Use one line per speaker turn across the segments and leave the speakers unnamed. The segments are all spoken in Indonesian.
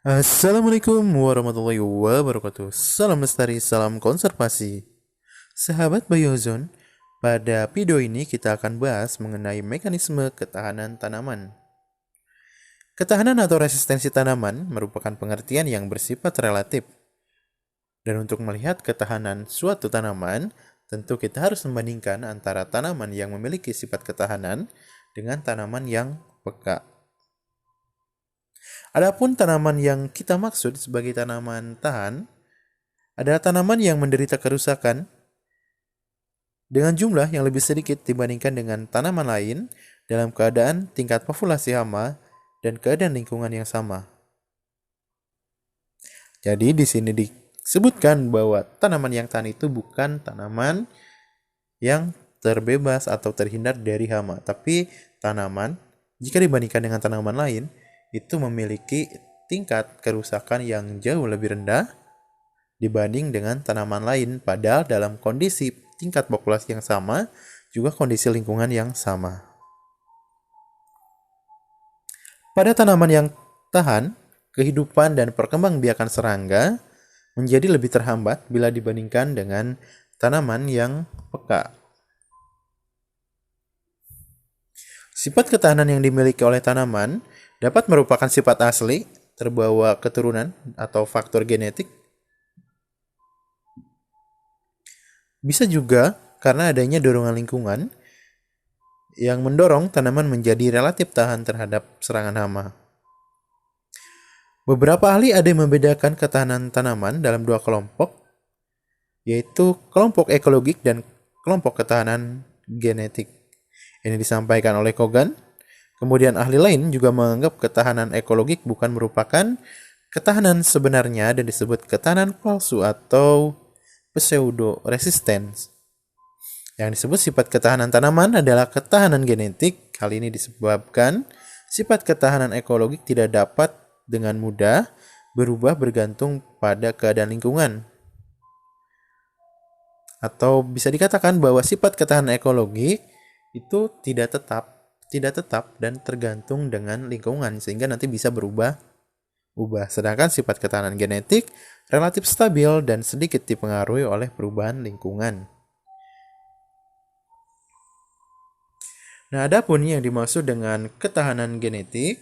Assalamualaikum warahmatullahi wabarakatuh. Salam lestari, salam konservasi. Sahabat Biozone, pada video ini kita akan bahas mengenai mekanisme ketahanan tanaman. Ketahanan atau resistensi tanaman merupakan pengertian yang bersifat relatif. Dan untuk melihat ketahanan suatu tanaman, tentu kita harus membandingkan antara tanaman yang memiliki sifat ketahanan dengan tanaman yang peka. Adapun tanaman yang kita maksud sebagai tanaman tahan adalah tanaman yang menderita kerusakan dengan jumlah yang lebih sedikit dibandingkan dengan tanaman lain dalam keadaan tingkat populasi hama dan keadaan lingkungan yang sama. Jadi di sini disebutkan bahwa tanaman yang tahan itu bukan tanaman yang terbebas atau terhindar dari hama, tapi tanaman jika dibandingkan dengan tanaman lain itu memiliki tingkat kerusakan yang jauh lebih rendah dibanding dengan tanaman lain, padahal dalam kondisi tingkat populasi yang sama, juga kondisi lingkungan yang sama. Pada tanaman yang tahan, kehidupan dan perkembangbiakan serangga menjadi lebih terhambat bila dibandingkan dengan tanaman yang peka. Sifat ketahanan yang dimiliki oleh tanaman dapat merupakan sifat asli, terbawa keturunan atau faktor genetik. Bisa juga karena adanya dorongan lingkungan yang mendorong tanaman menjadi relatif tahan terhadap serangan hama. Beberapa ahli ada yang membedakan ketahanan tanaman dalam dua kelompok, yaitu kelompok ekologik dan kelompok ketahanan genetik. Ini disampaikan oleh Kogan. Kemudian ahli lain juga menganggap ketahanan ekologik bukan merupakan ketahanan sebenarnya dan disebut ketahanan palsu atau pseudo resistance. Yang disebut sifat ketahanan tanaman adalah ketahanan genetik. Hal ini disebabkan sifat ketahanan ekologik tidak dapat dengan mudah berubah bergantung pada keadaan lingkungan. Atau bisa dikatakan bahwa sifat ketahanan ekologik itu tidak tetap dan tergantung dengan lingkungan sehingga nanti bisa berubah. Sedangkan sifat ketahanan genetik relatif stabil dan sedikit dipengaruhi oleh perubahan lingkungan. Nah, adapun yang dimaksud dengan ketahanan genetik,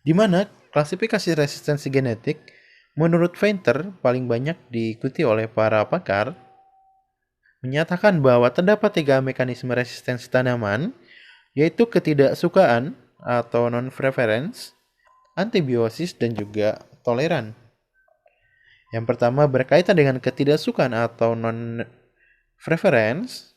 di mana klasifikasi resistensi genetik menurut Venter paling banyak diikuti oleh para pakar, menyatakan bahwa terdapat 3 mekanisme resistensi tanaman, yaitu ketidaksukaan atau non-preference, antibiosis, dan juga toleran. Yang pertama berkaitan dengan ketidaksukaan atau non-preference.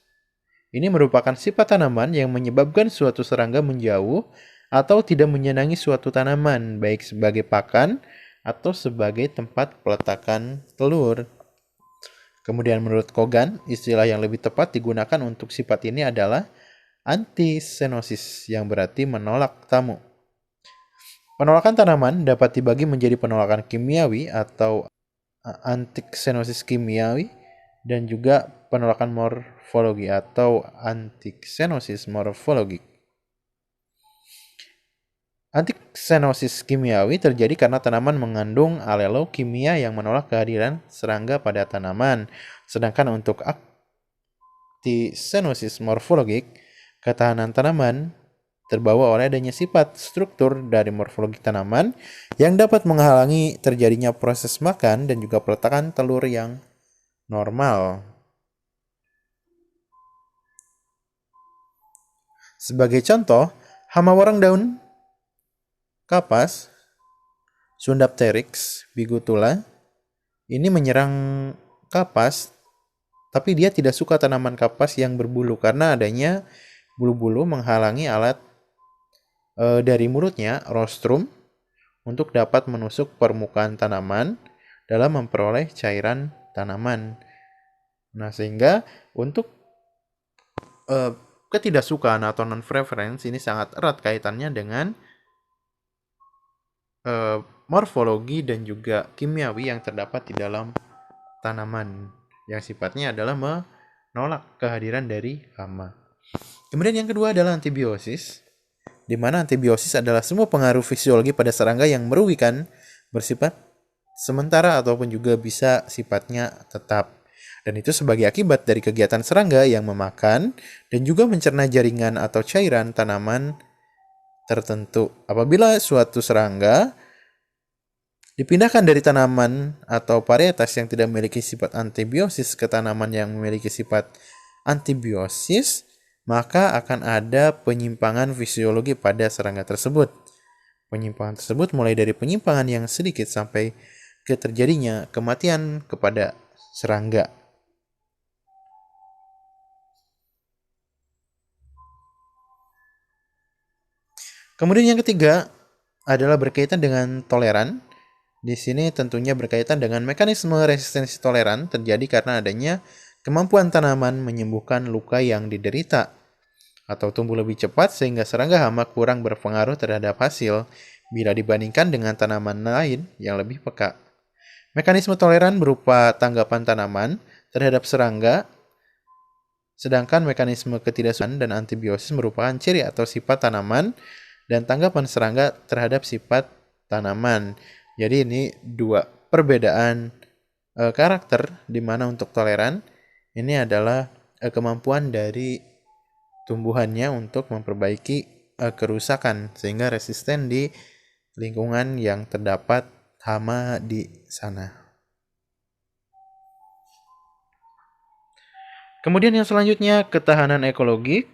Ini merupakan sifat tanaman yang menyebabkan suatu serangga menjauh atau tidak menyenangi suatu tanaman, baik sebagai pakan atau sebagai tempat peletakan telur. Kemudian menurut Kogan, istilah yang lebih tepat digunakan untuk sifat ini adalah antisenosis, yang berarti menolak tamu. Penolakan tanaman dapat dibagi menjadi penolakan kimiawi atau antiksenosis kimiawi dan juga penolakan morfologi atau antiksenosis morfologik. Antiksenosis kimiawi terjadi karena tanaman mengandung alelo kimia yang menolak kehadiran serangga pada tanaman. Sedangkan untuk antisenosis morfologik, ketahanan tanaman terbawa oleh adanya sifat struktur dari morfologi tanaman yang dapat menghalangi terjadinya proses makan dan juga peletakan telur yang normal. Sebagai contoh, hama warang daun kapas, Sundapteryx bigutula, ini menyerang kapas, tapi dia tidak suka tanaman kapas yang berbulu karena adanya bulu-bulu menghalangi alat dari mulutnya, rostrum, untuk dapat menusuk permukaan tanaman dalam memperoleh cairan tanaman. Nah, sehingga untuk ketidaksukaan atau non-preference ini sangat erat kaitannya dengan morfologi dan juga kimiawi yang terdapat di dalam tanaman, yang sifatnya adalah menolak kehadiran dari hama. Kemudian yang kedua adalah antibiosis. di mana antibiosis adalah semua pengaruh fisiologi pada serangga yang merugikan, bersifat sementara ataupun juga bisa sifatnya tetap. Dan itu sebagai akibat dari kegiatan serangga yang memakan dan juga mencerna jaringan atau cairan tanaman tertentu. Apabila suatu serangga dipindahkan dari tanaman atau varietas yang tidak memiliki sifat antibiosis ke tanaman yang memiliki sifat antibiosis, maka akan ada penyimpangan fisiologi pada serangga tersebut. Penyimpangan tersebut mulai dari penyimpangan yang sedikit sampai ke terjadinya kematian kepada serangga. Kemudian yang ketiga adalah berkaitan dengan toleran. Di sini tentunya berkaitan dengan mekanisme resistensi toleran terjadi karena adanya kemampuan tanaman menyembuhkan luka yang diderita atau tumbuh lebih cepat sehingga serangga hama kurang berpengaruh terhadap hasil bila dibandingkan dengan tanaman lain yang lebih peka. Mekanisme toleran berupa tanggapan tanaman terhadap serangga, sedangkan mekanisme ketidaksukaan dan antibiosis merupakan ciri atau sifat tanaman dan tanggapan serangga terhadap sifat tanaman. Jadi ini dua perbedaan karakter di mana untuk toleran ini adalah kemampuan dari tumbuhannya untuk memperbaiki kerusakan sehingga resisten di lingkungan yang terdapat hama di sana. Kemudian yang selanjutnya ketahanan ekologi.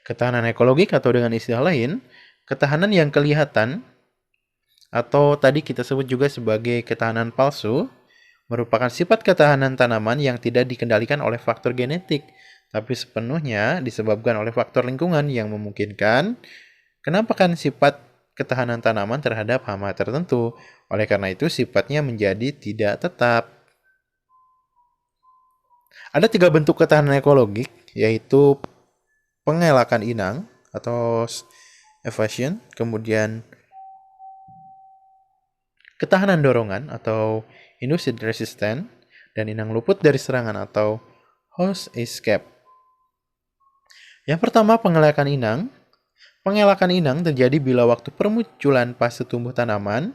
Ketahanan ekologik atau dengan istilah lain, ketahanan yang kelihatan atau tadi kita sebut juga sebagai ketahanan palsu merupakan sifat ketahanan tanaman yang tidak dikendalikan oleh faktor genetik, tapi sepenuhnya disebabkan oleh faktor lingkungan yang memungkinkan kenampakan sifat ketahanan tanaman terhadap hama tertentu. Oleh karena itu, sifatnya menjadi tidak tetap. Ada 3 bentuk ketahanan ekologik, yaitu pengelakan inang atau evasion, kemudian ketahanan dorongan atau induced resistance, dan inang luput dari serangan atau host escape. Yang pertama, pengelakan inang. Pengelakan inang terjadi bila waktu permunculan fase tumbuh tanaman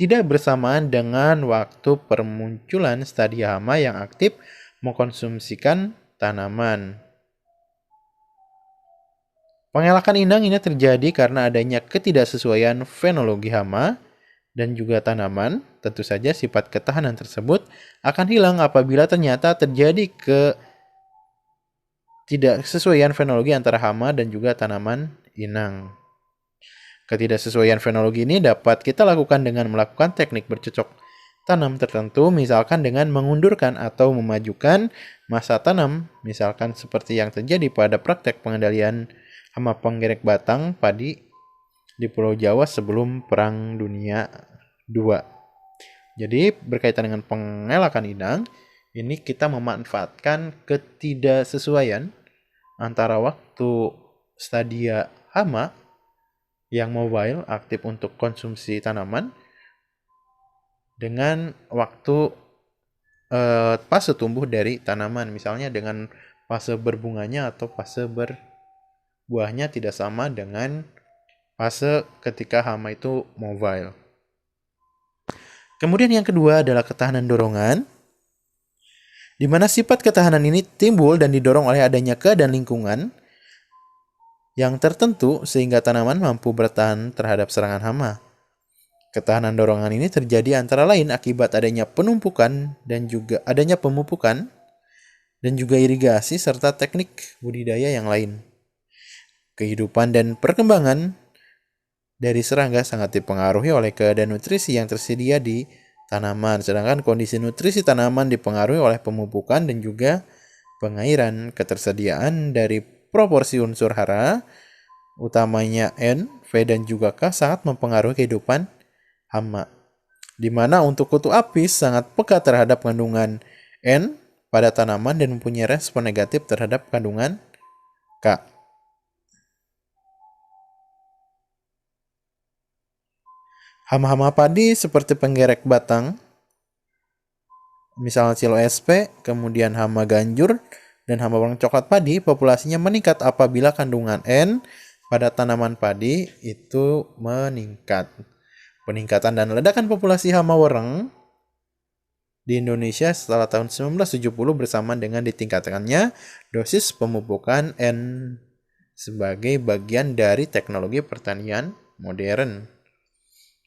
tidak bersamaan dengan waktu permunculan stadia hama yang aktif mengkonsumsikan tanaman. Pengelakan inang ini terjadi karena adanya ketidaksesuaian fenologi hama dan juga tanaman. Tentu saja sifat ketahanan tersebut akan hilang apabila ternyata terjadi ketidaksesuaian fenologi antara hama dan juga tanaman inang. Ketidaksesuaian fenologi ini dapat kita lakukan dengan melakukan teknik bercocok tanam tertentu, misalkan dengan mengundurkan atau memajukan masa tanam, misalkan seperti yang terjadi pada praktek pengendalian hama penggerek batang padi di Pulau Jawa sebelum Perang Dunia II. Jadi berkaitan dengan pengelakan inang, ini kita memanfaatkan ketidaksesuaian antara waktu stadia hama yang mobile aktif untuk konsumsi tanaman dengan waktu fase tumbuh dari tanaman, misalnya dengan fase berbunganya atau fase berbuahnya tidak sama dengan fase ketika hama itu mobile. Kemudian yang kedua adalah ketahanan dorongan, di mana sifat ketahanan ini timbul dan didorong oleh adanya keadaan lingkungan yang tertentu sehingga tanaman mampu bertahan terhadap serangan hama. Ketahanan dorongan ini terjadi antara lain akibat adanya penumpukan dan juga adanya pemupukan dan juga irigasi serta teknik budidaya yang lain. Kehidupan dan perkembangan dari serangga sangat dipengaruhi oleh keadaan nutrisi yang tersedia di tanaman, sedangkan kondisi nutrisi tanaman dipengaruhi oleh pemupukan dan juga pengairan. Ketersediaan dari proporsi unsur hara, utamanya N, V, dan juga K sangat mempengaruhi kehidupan hama. Di mana untuk kutu apis sangat peka terhadap kandungan N pada tanaman dan mempunyai respon negatif terhadap kandungan K. Hama-hama padi seperti penggerek batang misal Cilo SP, kemudian hama ganjur, dan hama warna coklat padi, populasinya meningkat apabila kandungan N pada tanaman padi itu meningkat. Peningkatan dan ledakan populasi hama wereng di Indonesia setelah tahun 1970 bersamaan dengan ditingkatkannya dosis pemupukan N sebagai bagian dari teknologi pertanian modern.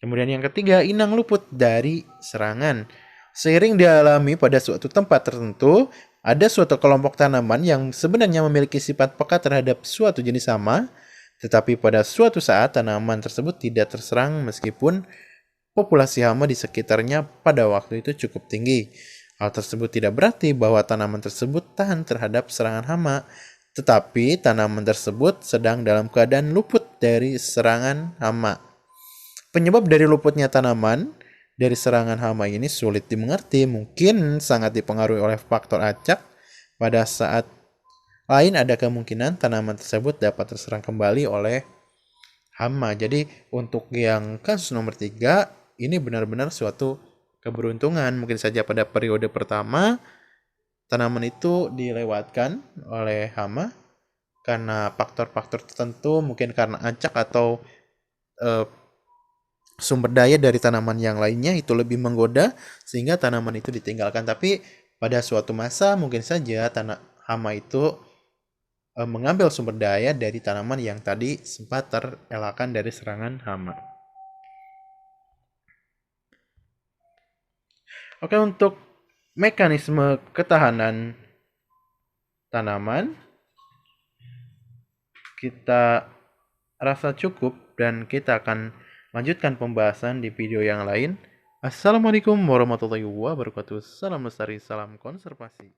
Kemudian yang ketiga, inang luput dari serangan. Seiring dialami pada suatu tempat tertentu, ada suatu kelompok tanaman yang sebenarnya memiliki sifat peka terhadap suatu jenis hama, tetapi pada suatu saat tanaman tersebut tidak terserang meskipun populasi hama di sekitarnya pada waktu itu cukup tinggi. Hal tersebut tidak berarti bahwa tanaman tersebut tahan terhadap serangan hama, tetapi tanaman tersebut sedang dalam keadaan luput dari serangan hama. Penyebab dari luputnya tanaman dari serangan hama ini sulit dimengerti, mungkin sangat dipengaruhi oleh faktor acak. Pada saat lain ada kemungkinan tanaman tersebut dapat terserang kembali oleh hama. Jadi untuk yang kasus nomor 3, ini benar-benar suatu keberuntungan. Mungkin saja pada periode pertama, tanaman itu dilewatkan oleh hama karena faktor-faktor tertentu, mungkin karena acak atau sumber daya dari tanaman yang lainnya itu lebih menggoda sehingga tanaman itu ditinggalkan. Tapi pada suatu masa mungkin saja hama itu mengambil sumber daya dari tanaman yang tadi sempat terelakkan dari serangan hama. Oke, untuk mekanisme ketahanan tanaman kita rasa cukup dan kita akan lanjutkan pembahasan di video yang lain. Assalamualaikum warahmatullahi wabarakatuh. Salam lestari, salam konservasi.